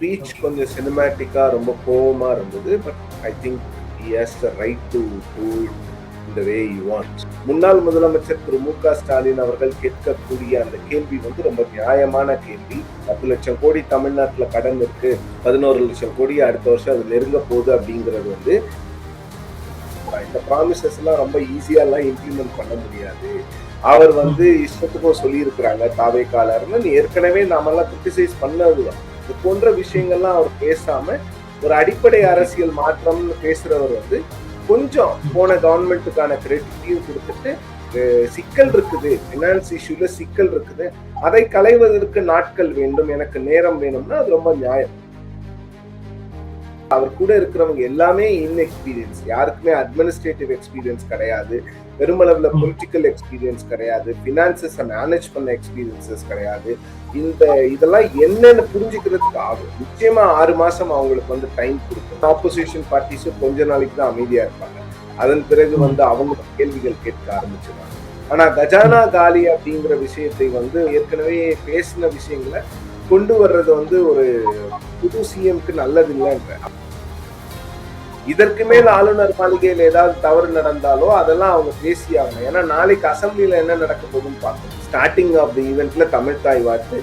Speech கொஞ்சம் சினிமேட்டிக்கா ரொம்ப கோவமா இருந்தது. But I think he has the right to do it இந்த வே ஹி வாண்ட்ஸ். முன்னாள் முதலமைச்சர் திரு மு.க. ஸ்டாலின் அவர்கள் கேட்கக்கூடிய அந்த கேள்வி வந்து ரொம்ப நியாயமான கேள்வி. 10 லட்சம் கோடி தமிழ்நாட்டுல கடன் இருக்கு, 11 லட்சம் கோடி அடுத்த வருஷம் அது நெருங்க போகுது அப்படிங்கிறது வந்து இந்த ப்ராமிசஸ் எல்லாம் ரொம்ப ஈஸியா எல்லாம் இம்ப்ளிமெண்ட் பண்ண முடியாது. அவர் வந்து இஷ்டத்துக்கும் சொல்லி இருக்கிறாங்க தாவேக்காலர்னு ஏற்கனவே நாமெல்லாம் கிரிட்டிசைஸ் பண்ணதுதான். இது போன்ற விஷயங்கள்லாம் அவர் பேசாம ஒரு அடிப்படை அரசியல் மாற்றம்னு பேசுறவர் வந்து கொஞ்சம் போன கவர்மெண்ட்டுக்கான கிரெடிட்டையும் கொடுத்துட்டு சிக்கல் இருக்குது, பினான்ஸ் இஷ்யூல சிக்கல் இருக்குது, அதை களைவதற்கு நாட்கள் வேண்டும், எனக்கு நேரம் வேணும்னா அது ரொம்ப நியாயம். அவர் கூட இருக்கிறவங்க எல்லாமே இன்எக்ஸ்பீரியன்ஸ், யாருக்குமே அட்மினிஸ்ட்ரேட்டிவ் எக்ஸ்பீரியன்ஸ் கிடையாது, பெருமளவுல பொலிட்டிக்கல் எக்ஸ்பீரியன்ஸ் கிடையாது, பினான்சஸ் மேனேஜ் பண்ண எக்ஸ்பீரியன்சஸ் கிடையாது. இதெல்லாம் என்னன்னு புரிஞ்சுக்கிறதுக்கு ஆகும். நிச்சயமா 6 மாசம் அவங்களுக்கு வந்து டைம் கொடுக்கும். ஆப்போசிஷன் பார்ட்டிஸும் கொஞ்ச நாளைக்கு தான் அமைதியா இருப்பாங்க. அதன் பிறகு வந்து அவங்க கேள்விகள் கேட்க ஆரம்பிச்சிருவாங்க. ஆனா கஜானா காலி அப்படிங்கிற விஷயத்தை வந்து ஏற்கனவே பேசின விஷயங்களை கொண்டு வர்றது வந்து ஒரு புது சிஎம்க்கு நல்லது இல்லைன்ற. இதற்கு மேல் ஆளுநர் மாளிகையில் ஏதாவது தவறு நடந்தாலோ அதெல்லாம் அவங்க பேசியாகணும். ஏன்னா நாளைக்கு அசம்பிளில என்ன நடக்க போகுதுன்னு பார்க்கணும். ஸ்டார்டிங் ஆஃப் தி ஈவெண்ட்ல தமிழ்தாய் வாழ்த்து,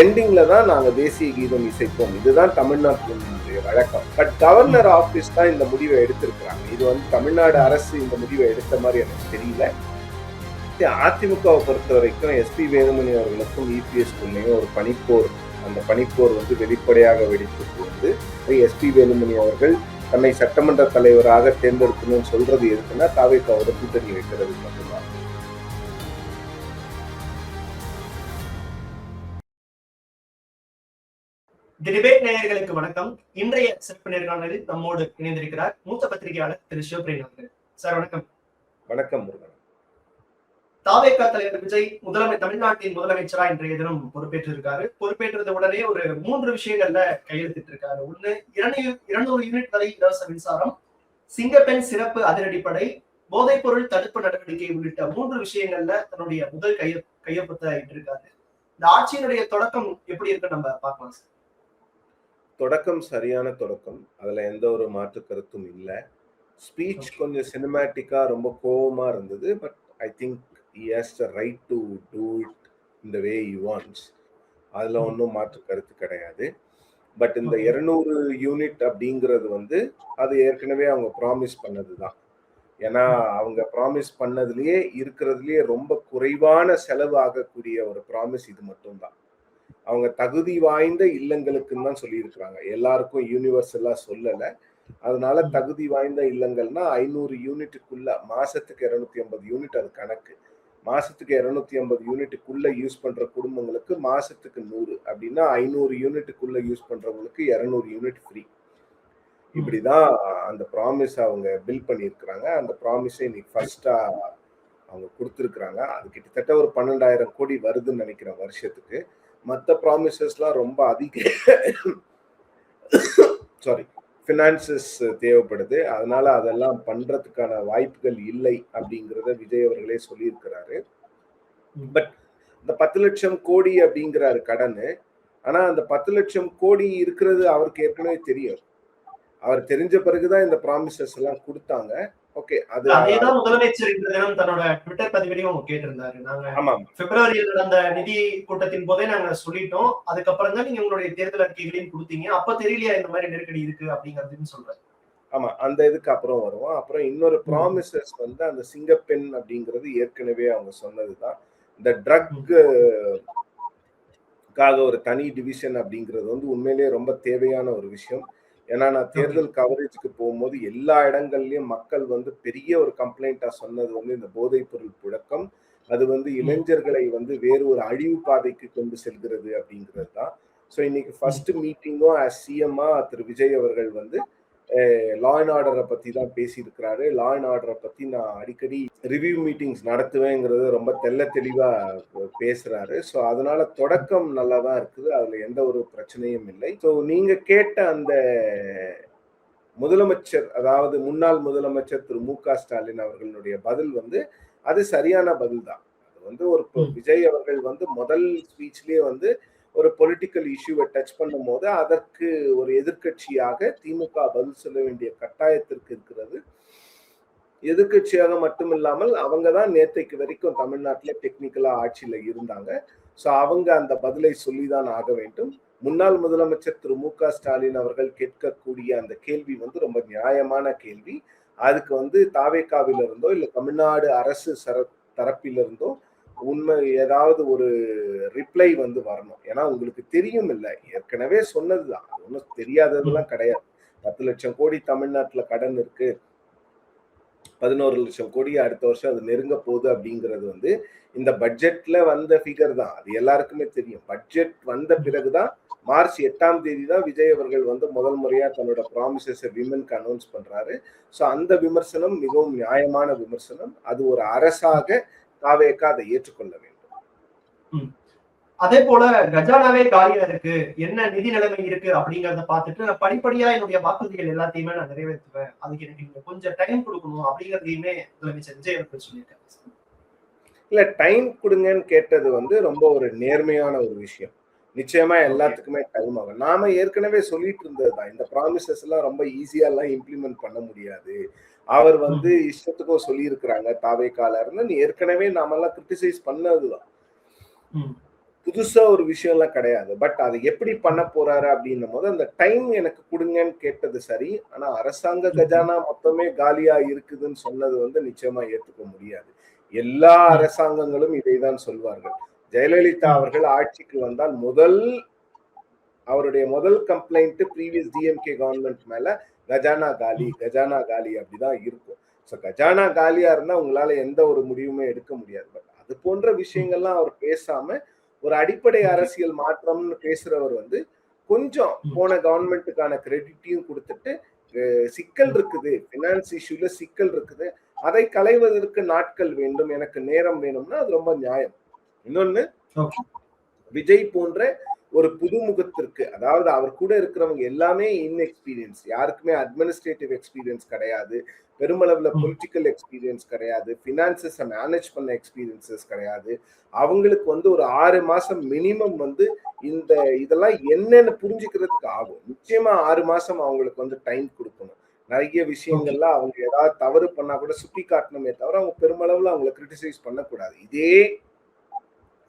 எண்டிங்ல தான் நாங்க தேசிய கீதம் இசைப்போம். இதுதான் தமிழ்நாட்டினுடைய வழக்கம். பட் கவர்னர் ஆபீஸ் தான் இந்த முடிவை எடுத்திருக்கிறாங்க. இது வந்து தமிழ்நாடு அரசு இந்த முடிவை எடுத்த மாதிரி எனக்கு தெரியல. அதிமுகவை பொறுத்த வரைக்கும் எஸ்பி வேலுமணி அவர்களுக்கும் இபிஎஸ்குள்ளேயும் ஒரு பனிப்போர், அந்த பனிப்போர் வந்து வெளிப்படையாக வெடித்தது வந்து எஸ்பி வேலுமணி அவர்கள் தன்னை சட்டமன்ற தலைவராக தேர்ந்தெடுக்கணும்னு சொல்றது எதுக்குன்னா தாவேக்காவோட கூட்டணி வைக்கிறது மட்டும்தான். டிபேட் நேயர்களுக்கு வணக்கம். இன்றைய சிறப்பு நேர்காணலில் நம்மோடு இணைந்திருக்கிறார் மூத்த பத்திரிகையாளர் திரு சிவபிரியன் அவர்கள். சார் வணக்கம். வணக்கம் முருகன். தாவேகா தலைவர் விஜய் தமிழ்நாட்டின் முதலமைச்சரா இன்றைய தினம் பொறுப்பேற்றிருக்காரு. பொறுப்பேற்றது உடனே ஒரு 3 விஷயங்கள்ல கையெழுத்திட்டு இருக்காரு. ஒண்ணு 200 யூனிட் வரை இலவச மின்சாரம், சிங்கப்பெண் சிறப்பு அதிரடிப்படை, போதைப் பொருள் தடுப்பு நடவடிக்கை உள்ளிட்ட 3 விஷயங்கள்ல தன்னுடைய முதல் கையொப்பத்தை இட்டிருக்காரு. இந்த ஆட்சியினுடைய தொடக்கம் எப்படி இருக்கு நம்ம பார்க்கலாம் சார். தொடக்கம் சரியான தொடக்கம், அதுல எந்த ஒரு மாற்று கருத்தும் இல்லை. ஸ்பீச் கொஞ்சம் சினிமேட்டிக்கா ரொம்ப கோவமா இருந்தது. But I think he has the right to do it in the way he wants. அதுல ஒன்றும் மாற்று கருத்து கிடையாது. பட் இந்த 200 யூனிட் அப்படிங்கிறது வந்து அது ஏற்கனவே அவங்க ப்ராமிஸ் பண்ணதுதான். ஏன்னா அவங்க ப்ராமிஸ் பண்ணதுலயே இருக்கிறதுலயே ரொம்ப குறைவான செலவு ஆகக்கூடிய ஒரு ப்ராமிஸ் இது மட்டும்தான். அவங்க தகுதி வாய்ந்த இல்லங்களுக்குன்னு தான் சொல்லியிருக்கிறாங்க, எல்லாருக்கும் யூனிவர்சலா சொல்லலை. அதனால தகுதி வாய்ந்த இல்லங்கள்னா 500 யூனிட்டுக்குள்ள, மாசத்துக்கு 250 யூனிட் அது கணக்கு. மாசத்துக்கு 250 யூனிட்டுக்குள்ள யூஸ் பண்ற குடும்பங்களுக்கு மாசத்துக்கு 100 அப்படின்னா 500 யூனிட்டுக்குள்ள யூஸ் பண்றவங்களுக்கு 200 யூனிட் ஃப்ரீ. இப்படிதான் அந்த ப்ராமிஸ் அவங்க பில் பண்ணியிருக்கிறாங்க. அந்த ப்ராமிஸை இன்னைக்கு ஃபர்ஸ்டா அவங்க கொடுத்துருக்குறாங்க. அது கிட்டத்தட்ட ஒரு 12,000 கோடி வருதுன்னு நினைக்கிறேன் வருஷத்துக்கு. மற்ற ப்ராமிசஸ்லாம் ரொம்ப அதிக ஃபினான்சஸ் தேவைப்படுது. அதனால அதெல்லாம் பண்றதுக்கான வாய்ப்புகள் இல்லை அப்படிங்கிறத விஜய் அவர்களே சொல்லியிருக்கிறாரு. பட் இந்த 10 லட்சம் கோடி அப்படிங்கிறாரு கடன். ஆனா அந்த 10 லட்சம் கோடி இருக்கிறது அவருக்கு ஏற்கனவே தெரியும். அவர் தெரிஞ்ச பிறகுதான் இந்த ப்ராமிசஸ் எல்லாம் கொடுத்தாங்க. ஓகே, அதேதான் முதலமைச்சர் இந்த தினம் தன்னோட ட்விட்டர் பதிவிலையும் கேட்டிருந்தாரு. நாங்க பிப்ரவரியில் நடந்த நிதி கூட்டத்தின் போதே நாங்க சொல்லிட்டோம், அதுக்கப்புறம் தான் நீங்க உங்களுடைய தேர்தல் அறிக்கைகளையும் கொடுத்தீங்க, அப்ப தெரியலையா இந்த மாதிரி நெருக்கடி இருக்கு அப்படிங்கிறதுன்னு சொல்றாரு. ஆமா, அந்த இதுக்கு அப்புறம் வருவோம். அப்புறம் இன்னொரு ப்ராமிசஸ் வந்து அந்த சிங்கப்பெண் அப்படிங்கிறது ஏற்கனவே அவங்க சொன்னதுதான். இந்த ட்ரக்காக ஒரு தனி டிவிஷன் அப்படிங்கிறது வந்து உண்மையிலேயே ரொம்ப தேவையான ஒரு விஷயம். ஏன்னா நான் தேர்தல் கவரேஜுக்கு போகும்போது எல்லா இடங்கள்லயும் மக்கள் வந்து பெரிய ஒரு கம்ப்ளைண்டா சொன்னது வந்து இந்த போதைப் பொருள் புழக்கம், அது வந்து இளைஞர்களை வந்து வேறு ஒரு அழிவு பாதைக்கு கொண்டு செல்கிறது அப்படிங்கிறது தான். ஸோ இன்னைக்கு ஃபர்ஸ்ட் மீட்டிங்கும் ஆஸ் சிஎம்மா திரு விஜய் அவர்கள் வந்து லா அண்ட் ஆர்டரை பத்தி தான் பேசியிருக்கிறாரு. லா அண்ட் ஆர்டரை பத்தி நான் அடிக்கடி ரிவ்யூ மீட்டிங்ஸ் நடத்துவேங்கிறது ரொம்ப தெளிவா பேசுறாரு. ஸோ அதனால தொடக்கம் நல்லா தான் இருக்குது, அதுல எந்த ஒரு பிரச்சனையும் இல்லை. ஸோ நீங்க கேட்ட அந்த முதலமைச்சர், அதாவது முன்னாள் முதலமைச்சர் திரு மு.க. ஸ்டாலின் அவர்களுடைய பதில் வந்து அது சரியான பதில் தான். அது வந்து ஒரு விஜய் அவர்கள் வந்து முதல் ஸ்பீச்லயே வந்து ஒரு பொலிட்டிக்கல் இஷ்யூவை டச் பண்ணும் போது அதற்கு ஒரு எதிர்க்கட்சியாக திமுக பதில் சொல்ல வேண்டிய கட்டாயத்திற்கு இருக்கிறது. எதிர்க்கட்சியாக மட்டும் இல்லாமல் அவங்க தான் நேற்றைக்கு வரைக்கும் தமிழ்நாட்டில் டெக்னிக்கலா ஆட்சியில இருந்தாங்க. ஸோ அவங்க அந்த பதிலை சொல்லிதான் ஆக வேண்டும். முன்னாள் முதலமைச்சர் திரு மு.க. ஸ்டாலின் அவர்கள் கேட்கக்கூடிய அந்த கேள்வி வந்து ரொம்ப நியாயமான கேள்வி. அதுக்கு தாவேகாவில இருந்தோ இல்ல தமிழ்நாடு அரசு தரப்பிலிருந்தோ உண்மை ஏதாவது ஒரு ரிப்ளை வரணும். ஏன்னா உங்களுக்கு தெரியும் இல்ல, ஏற்கனவே சொன்னதுதான், ஒன்றும் தெரியாததெல்லாம் கிடையாது. 10 லட்சம் கோடி தமிழ்நாட்டுல கடன் இருக்கு, 11 லட்சம் கோடி அடுத்த வருஷம் அது நெருங்க போகுது அப்படிங்கிறது இந்த பட்ஜெட்ல வந்த ஃபிகர் தான். அது எல்லாருக்குமே தெரியும். பட்ஜெட் வந்த பிறகுதான் மார்ச் 8ஆம் தேதி தான் விஜய் அவர்கள் முதல் முறையா தன்னோட ப்ராமிசஸை விமனுக்கு அனௌன்ஸ் பண்றாரு. ஸோ அந்த விமர்சனம் மிகவும் நியாயமான விமர்சனம். அது ஒரு அரசாக தாவேகா அதை ஏற்றுக்கொள்ள வேண்டும். அதே போல கஜானாவே காலியா இருக்கு, என்ன நிதி நிலைமை இருக்கு அப்படிங்கறத பார்த்துட்டு நான் படிப்படியா என்னுடைய வாக்குறுதிகள் எல்லாத்தையுமே நான் நிறைவேற்றுவேன், அதுக்கு எனக்கு நீங்க கொஞ்சம் டைம் கொடுக்கணும் அப்படிங்கறதையுமே முதலமைச்சர் விஜய் அவர்கள் சொல்லியிருக்காங்க. இல்ல, டைம் கொடுங்கன்னு கேட்டது ரொம்ப ஒரு நேர்மையான ஒரு விஷயம். நிச்சயமா எல்லாத்துக்குமே டைம் ஆகும். நாம ஏற்கனவே சொல்லிட்டு இருந்ததுதான், இந்த ப்ராமிசஸ் எல்லாம் ரொம்ப ஈஸியா எல்லாம் இம்ப்ளிமெண்ட் பண்ண முடியாது. அவர் இஷ்டத்துக்கும் சொல்லி இருக்கிறாங்க தாவேகால இருந்து, ஏற்கனவே நாம எல்லாம் கிரிட்டிசைஸ் பண்ணதுதான், புதுசா ஒரு விஷயம் எல்லாம் கிடையாது. பட் அதை எப்படி பண்ண போறாரு அப்படின்னும் போது அந்த டைம் எனக்கு கொடுங்கன்னு கேட்டது சரி. ஆனா அரசாங்க கஜானா மொத்தமே காலியா இருக்குதுன்னு சொன்னது நிச்சயமா ஏத்துக்க முடியாது. எல்லா அரசாங்கங்களும் இதைதான் சொல்வார்கள். ஜெயலலிதா அவர்கள் ஆட்சிக்கு வந்தால் அவருடைய முதல் கம்ப்ளைண்ட் ப்ரீவியஸ் டிஎம்கே கவர்மெண்ட் மேல கஜானா காலி கஜானா காலி அப்படிதான் இருக்கும். ஸோ கஜானா காலியா இருந்தா உங்களால எந்த ஒரு முடிவுமே எடுக்க முடியாது. பட் அது போன்ற விஷயங்கள்லாம் அவர் பேசாம ஒரு அடிப்படை அரசியல் மாற்றம்னு பேசுறவர் கொஞ்சம் போன கவர்மெண்ட்டுக்கான கிரெடிட்டையும் கொடுத்துட்டு, சிக்கல் இருக்குது, பினான்ஸ் இஷ்யூல சிக்கல் இருக்குது, அதை களைவதற்கு நாட்கள் வேண்டும், எனக்கு நேரம் வேணும்னா அது ரொம்ப நியாயம். இன்னொன்னு, விஜய் போன்ற ஒரு புதுமுகத்திற்கு, அதாவது அவர் கூட இருக்கிறவங்க எல்லாமே இன்எக்ஸ்பீரியன்ஸ், யாருக்குமே அட்மினிஸ்ட்ரேட்டிவ் எக்ஸ்பீரியன்ஸ் கிடையாது, பெருமளவுல பொலிட்டிக்கல் எக்ஸ்பீரியன்ஸ் கிடையாது, பினான்சஸை மேனேஜ் பண்ண எக்ஸ்பீரியன்சஸ் கிடையாது. அவங்களுக்கு ஒரு 6 மாசம் மினிமம் இந்த இதெல்லாம் என்னன்னு புரிஞ்சுக்கிறதுக்கு ஆகும். நிச்சயமா 6 மாசம் அவங்களுக்கு டைம் கொடுக்கணும். நிறைய விஷயங்கள்ல அவங்க ஏதாவது தவறு பண்ணா கூட சுட்டி காட்டணுமே தவிர அவங்க பெருமளவுல அவங்களை கிரிட்டிசைஸ் பண்ணக்கூடாது. இதே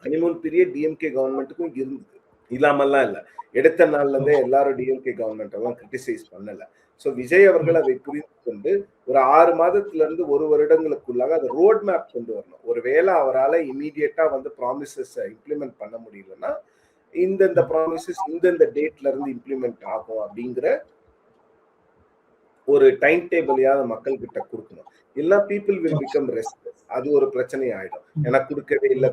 ஹனிமூன் பீரியட் டிஎம்கே கவர்மெண்ட்டுக்கும் இருந்தது, இல்லாமல்லாம் இல்ல. எடுத்த நாள்ல இருந்தே எல்லாரும் டிஎம்கே கவர்மெண்ட் எல்லாம் கிரிட்டிசைஸ் பண்ணல. சோ விஜய் அவர்கள் அதை புரிந்து கொண்டு ஒரு 6 மாதத்துல இருந்து 1 வருடங்களுக்குள்ளாக அதை ரோட் மேப் கொண்டு வரணும். ஒருவேளை அவரால் இமீடியட்டா ப்ராமிசஸ் இம்ப்ளிமெண்ட் பண்ண முடியலன்னா இந்த ப்ராமிசஸ் இந்த டேட்ல இருந்து இம்ப்ளிமெண்ட் ஆகும் அப்படிங்கிற ஒரு டைம் டேபிளையாவது மக்கள் கிட்ட கொடுக்கணும். இல்ல பீப்புள் வில் பிகம் ரெஸ்ட்லெஸ். அது ஒரு பிரச்சனை ஆயிடும். ஏன்னா கொடுக்கவே இல்லை.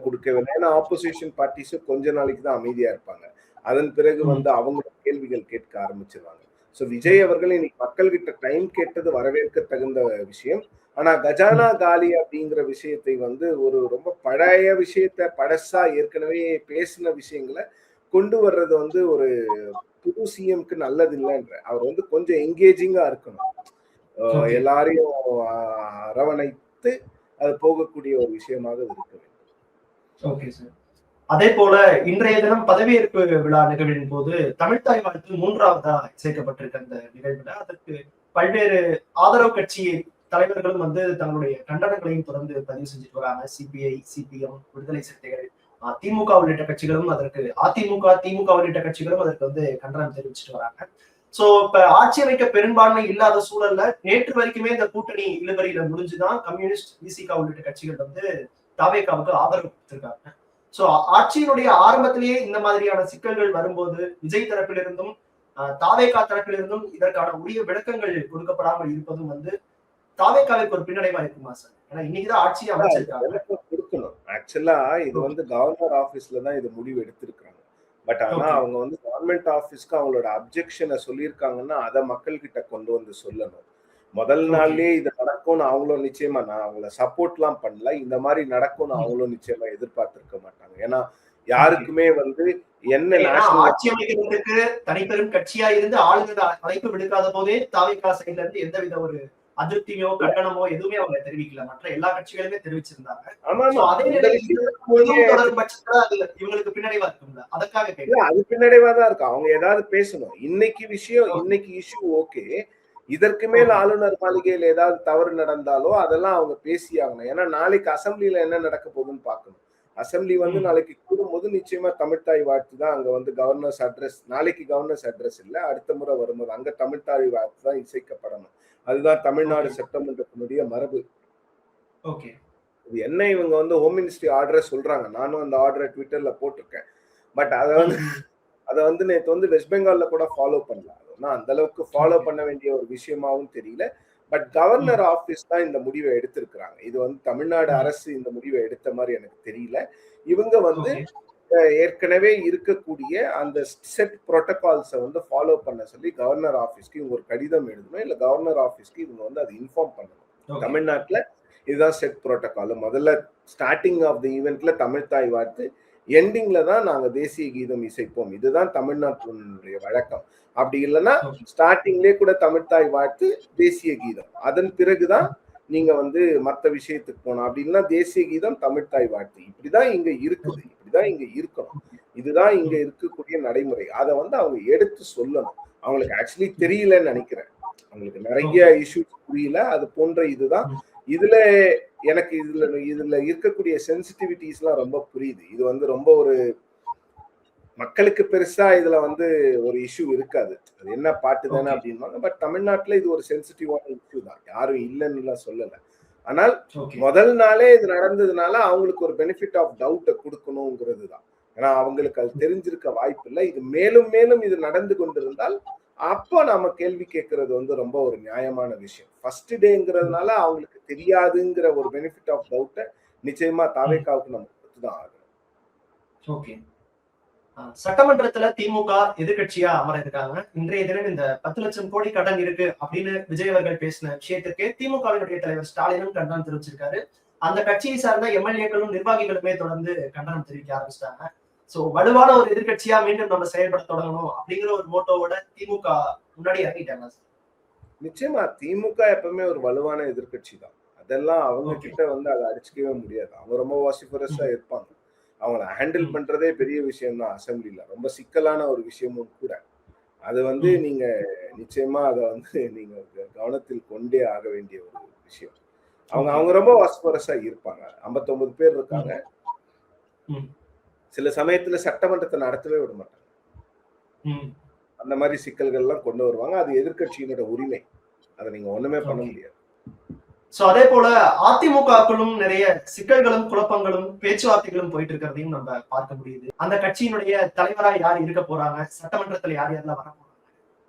ஏன்னா ஆப்போசிஷன் பார்ட்டிஸும் கொஞ்ச நாளைக்கு தான் அமைதியா இருப்பாங்க. அதன் பிறகு அவங்க கேள்விகள் கேட்க ஆரம்பிச்சிருவாங்க. சோ விஜய் அவர்கள் இன்னைக்கு மக்கள் கிட்ட டைம் கேட்டது வரவேற்க தகுந்த விஷயம். ஆனா கஜானா காலி அப்படிங்கிற விஷயத்தை ஒரு ரொம்ப பழைய விஷயத்த, பழசா ஏற்கனவே பேசின விஷயங்களை கொண்டு வர்றது ஒரு புது சிஎம்க்கு நல்லது இல்லைன்ற. அவர் கொஞ்சம் என்கேஜிங்கா இருக்கணும், எல்லாரையும் அரவணைத்து அது போகக்கூடிய ஒரு விஷயமாக இருக்க வேண்டும். Okay sir. அதே போல இன்றைய தினம் பதவியேற்பு விழா நிகழ்வின் போது தமிழ்தாய் வாழ்த்து 3ஆவதா சேர்க்கப்பட்டிருக்க அந்த நிகழ்வுல அதற்கு பல்வேறு ஆதரவு கட்சி தலைவர்களும் தங்களுடைய கண்டனங்களையும் தொடர்ந்து பதிவு செஞ்சுட்டு வராங்க. சிபிஐ, சிபிஎம், விடுதலை சிறுத்தைகள், திமுக உள்ளிட்ட கட்சிகளும் அதற்கு, அதிமுக, திமுக உள்ளிட்ட கட்சிகளும் அதற்கு கண்டனம் தெரிவிச்சுட்டு வராங்க. சோ இப்ப ஆட்சி அமைக்க பெரும்பான்மை இல்லாத சூழல்ல நேற்று வரைக்குமே இந்த கூட்டணி இழுபறியில முடிஞ்சுதான் கம்யூனிஸ்ட், விசிகா உள்ளிட்ட கட்சிகள் தாவேகாவுக்கு ஆதரவு கொடுத்திருக்காங்க. சோ ஆட்சியினுடைய ஆரம்பத்திலேயே இந்த மாதிரியான சிக்கல்கள் வரும்போது விஜய் தரப்பிலிருந்தும் தாவேகா தரப்பிலிருந்தும் இதற்கான உரிய விளக்கங்கள் கொடுக்கப்படாமல் இருப்பதும் தாவேகாவிற்கு ஒரு பின்னடைவா இருக்குமா சார்? ஏன்னா இன்னைக்குதான் ஆட்சி அமைச்சிருக்காங்க. கொடுக்கணும். ஆக்சுவலா இது கவர்னர் ஆபீஸ்ல தான் இது முடிவு எடுத்திருக்காங்க. பட் ஆனா அவங்க கவர்மெண்ட் ஆபீஸ்க்கு அவங்களோட அப்ஜெக்ஷனை சொல்லியிருக்காங்கன்னா அதை மக்கள் கிட்ட கொண்டு சொல்லணும். முதல் நாள்லயே இது நடக்கும்னு அவங்களும் நிச்சயமா, நான் அவங்கள சப்போர்ட் எல்லாம் பண்ணல, இந்த மாதிரி நடக்கும்னு அவங்களும் நிச்சயமா எதிர்பார்த்திருக்க மாட்டாங்க. ஏன்னா யாருக்குமே என்ன ஆட்சி அமைக்கிறதுக்கு தனிப்பெரும் கட்சியா இருந்து ஆளுநர் அழைப்பு விடுக்காத போதே தாவேகா சைட்ல இருந்து எந்தவித ஒரு அதிருப்தியோ கண்டனமோ எதுவுமே அவங்க தெரிவிக்கல. மற்ற எல்லா கட்சிகளுமே தெரிவிச்சிருந்தாங்க. ஆமா சோ ஆமா அதே அந்த நிலை விஷயத்துக்குரிய இதுவும் தொடரும் பட்சத்துல அது இவங்களுக்கு பின்னடைவா இருக்கும்ல. அதற்காக இல்ல கேட்கிறேன். அது பின்னடைவா தான் இருக்கும். அவங்க ஏதாவது பேசணும். ஓகே, இன்னைக்கு இஷ்யூ ஓகே. இதற்கு மேல் ஓகே. ஆளுநர் மாளிகையில ஏதாவது தவறு நடந்தாலோ அதெல்லாம் அவங்க பேசியாகணும். ஏன்னா நாளைக்கு அசெம்பிளில என்ன நடக்க போகுதுன்னு பார்க்கணும். அசெம்பிளி வந்து ம். நாளைக்கு கூடும்போது நிச்சயமா தமிழ்த்தாய் வாழ்த்து தான் அங்க வந்து கவர்னர்ஸ் அட்ரஸ் நாளைக்கு கவர்னர்ஸ் அட்ரஸ் இல்ல. அடுத்த முறை வரும்போது அங்க தமிழ்த்தாய் வாழ்த்து தான் இசைக்கப்படணும். அதுதான் தமிழ்நாடு ஓகே, சட்டமன்றத்தினுடைய மரபு. ஓகே. இது என்ன இவங்க வந்து ஹோம் மினிஸ்ட்ரி ஆர்டர சொல்றாங்க. நானும் அந்த ஆர்டர ட்விட்டர்ல போட்டிருக்கேன். பட் ம், ம். அத வந்து நேத்து வந்து வெஸ்ட் பெங்கால்ல கூட ஃபாலோ பண்ணல. ஆனா அந்த அளவுக்கு ஃபாலோ ஓகே. பண்ண வேண்டிய ஒரு விஷயமாவும் தெரியல. பட் ம், கவர்னர் ஆபீஸ் தான் இந்த முடிவ எடுத்திருக்கிறாங்க. இது வந்து தமிழ்நாடு ம். அரசு இந்த முடிவ எடுத்த மாரி எனக்கு தெரியல. இவங்க வந்து ஓகே, ஏற்கனவே இருக்கக்கூடிய அந்த செட் புரோட்டோகால்ஸ வந்து ஃபாலோ பண்ண சொல்லி கவர்னர் ஆபீஸ்க்கு இவங்க ஒரு கடிதம் எழுதணும். இல்ல கவர்னர் ஆபீஸ்க்கு இவங்க வந்து அத இன்ஃபார்ம் பண்ணணும். ஓகே. தமிழ்நாட்டுல இதுதான் செட் புரோட்டோகால். முதல்ல ஸ்டார்ட்டிங் ஆஃப் தி ஈவென்ட்ல தமிழ்த்தாய் வாழ்த்து, எண்டிங்ல தான் நாங்க தேசிய கீதம் இசைப்போம். இதுதான் தமிழ்நாட்டினுடைய வழக்கம். அப்படி இல்லன்னா ஓகே. ஸ்டார்ட்டிங்லயே கூட தமிழ்த்தாய் வாழ்த்து, தேசிய கீதம். அதன் பிறகுதான் நீங்க வந்து மத்த விஷயத்துக்கு போணும். அப்படி இல்லன்னா தேசிய கீதம், தமிழ்த்தாய் வாழ்த்து. இப்படிதான் இங்க இருக்குது. இப்படிதான் இங்க இருக்கணும். இதுதான் இங்க ம், இருக்கக்கூடிய நடைமுறை. அத வந்து அவங்க எடுத்து சொல்லணும். அவங்களுக்கு ஆக்சுவலி தெரியலன்னு நினைக்கிறேன். அவங்களுக்கு நிறைய ஓகே. இஷ்யூஸ் புரியல. அது போன்ற இதுதான். ம், இதுல எனக்கு இதுல இருக்கக்கூடிய சென்சிட்டிவிட்டிஸ்லாம் ரொம்ப புரியுது. இது வந்து ரொம்ப ஒரு மக்களுக்கு பெருசா இதுல வந்து ஒரு இஷ்யூ இருக்காது. அது என்ன பாட்டு தானே ஓகே, அப்படின்னுவாங்க. பட் தமிழ்நாட்டுல இது ஒரு சென்சிட்டிவான இஷ்யூ தான். யாரும் இல்லைன்னுலாம் சொல்லல. ஆனால் ஓகே. முதல் நாளே இது நடந்ததுனால அவங்களுக்கு ஒரு பெனிஃபிட் ஆஃப் டவுட்ட குடுக்கணுங்கிறது தான். ஏன்னா அவங்களுக்கு அது தெரிஞ்சிருக்க வாய்ப்பில்ல. இது மேலும் மேலும் இது நடந்து கொண்டிருந்தால், அப்போ நாம கேள்வி கேட்கிறது வந்து ரொம்ப ஒரு நியாயமான விஷயம். ஃபர்ஸ்ட் ம், டேங்கிறதுனால அவங்களுக்கு தெரியாதுங்கிற ஒரு பெனிஃபிட் ஆஃப் டவுட்ட நிச்சயமா ம். தாவேக்காவுக்கு நம்ம குடுத்து தான் ஆகணும். ஓகே. சட்டமன்றத்துல திமுக எதிர்க்கட்சியா அமர இருக்காங்க. இன்றைய தினம் இந்த 10,00,000 கோடி கடன் இருக்கு அப்படின்னு விஜய் அவர்கள் பேசின விஷயத்துக்கு திமுகவினுடைய தலைவர் ஸ்டாலினும் கண்டனம் தெரிவிச்சிருக்காரு. அந்த கட்சியை சார்ந்த எம்எல்ஏக்களும் நிர்வாகிகளுமே தொடர்ந்து கண்டனம் தெரிவிக்க ஆரம்பிச்சிட்டாங்க. சோ வலுவான ஒரு எதிர்க்கட்சியா மீண்டும் நம்ம செயல்பட தொடங்கணும் அப்படிங்கிற ஒரு மோட்டோவோட திமுக முன்னாடி இறங்கிட்டாங்க. நிச்சயமா திமுக எப்பவுமே ஒரு வலுவான எதிர்க்கட்சி தான். அதெல்லாம் அவங்க ஓகே. கிட்ட வந்து அத அடிச்சுக்கவே முடியாது. அவங்க ரொம்ப வாசிஃபரஸா ம், இருப்பாங்க. அவங்கள ஹேண்டில் ம், பண்றதே பெரிய விஷயம் தான் அசெம்பிளில. ரொம்ப சிக்கலான ஒரு விஷயமும் கூட. அது வந்து ம். நீங்க நிச்சயமா அத வந்து நீங்க கவனத்தில் கொண்டே ஆக வேண்டிய ஒரு விஷயம். அவங்க ஓகே. அவங்க ரொம்ப வாஸ்பரஸா இருப்பாங்க. 59 பேர் இருக்காங்க. ம், ம், சில சமயத்துல சட்டமன்றத்த நடத்தவே விட மாட்டாங்க. ம். அந்த மாரி சிக்கல்கள்லாம் கொண்டு வருவாங்க. அது எதிர்க்கட்சியினோட உரிமை. அத நீங்க ஒண்ணுமே பண்ண ஓகே. முடியாது. சோ அதே போல அதிமுகக்குள்ளும் நிறைய சிக்கல்களும், குழப்பங்களும், பேச்சுவார்த்தைகளும் போயிட்டு இருக்கிறதையும் நம்ம பார்க்க முடியுது. அந்த கட்சியினுடைய தலைவரா யார் இருக்க போறாங்க? சட்டமன்றத்துல யார் யாரெல்லாம் வர போறாங்க?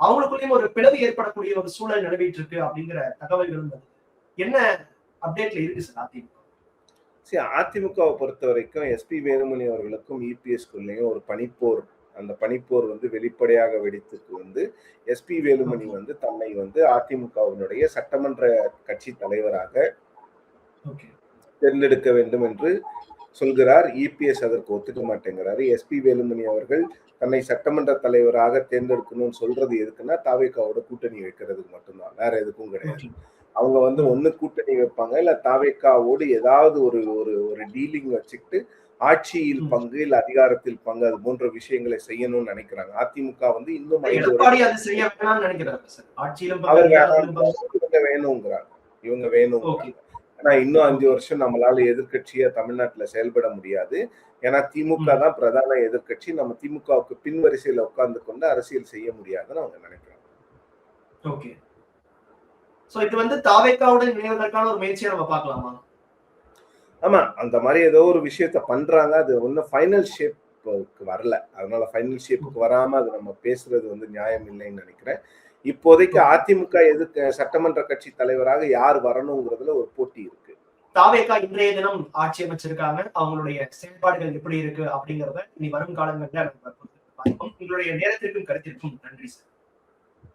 அவங்களுக்குள்ளயும் ஒரு பிளவு ஏற்படக்கூடிய ஒரு சூழல் நிலவிட்டு இருக்கு அப்படிங்கிற தகவல்களும் வருது. என்ன அப்டேட்ல இருக்கு சார் அதிமுக? அதிமுகவை பொறுத்த வரைக்கும் எஸ்பி வேலுமணி அவர்களுக்கும் இபிஎஸ்குள்ளேயும் ஒரு பனிப்போர் அந்த பனிப்போர் வந்து வெளிப்படையாக வெடித்துக்கு வந்து எஸ்பி வேலுமணி ஓகே, வந்து தன்னை வந்து அதிமுகவினுடைய சட்டமன்ற கட்சி தலைவராக ஓகே, தேர்ந்தெடுக்க வேண்டும் என்று சொல்கிறார். இபிஎஸ் அதற்கு ஒத்துக்க மாட்டேங்கிறாரு. எஸ்பி வேலுமணி அவர்கள் தன்னை சட்டமன்ற தலைவராக தேர்ந்தெடுக்கணும்னு சொல்றது எதுக்குன்னா தாவேக்காவோட கூட்டணி வைக்கிறதுக்கு மட்டும்தான், வேற எதுக்கும் கிடையாது. ஓகே. அவங்க வந்து ம், ஒண்ணு கூட்டணி வைப்பாங்க, இல்ல தாவேக்காவோடு ஏதாவது ஒரு ஒரு ஒரு டீலிங் வச்சுக்கிட்டு ஆட்சியில் ம். பங்கு, இல்ல அதிகாரத்தில் பங்கு அது போன்ற விஷயங்களை செய்யணும்னு நினைக்கிறாங்க. அதிமுக வந்து இன்னும் 5 எடப்பாடி வருடம் அது செய்ய வேணாம்னு நினைக்கிறாரு சார். ஆட்சியிலும் பங்கு, அவர் அதிகாரத்திலும் பங்கு. வேணாம்ன்றாங்க, இவங்க வேணுங்கிறாங்க. இவங்க ஓகே, வேணுங்கிறாங்க. ஆனா இன்னும் 5 ஓகே. வருஷம் நம்மளால எதிர்க்கட்சியா தமிழ்நாட்டுல செயல்பட முடியாது. ஏன்னா திமுக ம், தான் பிரதான எதிர்க்கட்சி. நம்ம திமுகவுக்கு பின் வரிசையில உட்கார்ந்து கொண்டு அரசியல் செய்ய முடியாதுன்னு அவங்க நினைக்கிறாங்க. ஓகே. சோ இது வந்து தாவேக்காவுடன் இணைவதற்கான ஒரு முயற்சியா நம்ம பார்க்கலாமா? ஆமா, அந்த மாரி ஏதோ ஒரு விஷயத்த பண்றாங்க. அது இன்னும் ஃபைனல் ஷேப்க்கு வரல. அதனால ஃபைனல் ஷேப்க்கு ஓகே, வராம அது நம்ம பேசுறது வந்து நியாயம் இல்லைன்னு நினைக்கிறேன். இப்போதைக்கு ஓகே. அதிமுக சட்டமன்ற கட்சி தலைவராக யார் வரணுங்கிறதுல ஒரு போட்டி இருக்கு. தாவேகா இன்றைய தினம் ஆட்சி அமைச்சிருக்காங்க. அவங்களுடைய செயல்பாடுகள் எப்படி இருக்கு அப்படிங்கிறத இனி வரும் காலங்கள்ல நம்ம பார்ப்போம். உங்களுடைய நேரத்திற்கும் கருத்திற்கும் நன்றி சார்.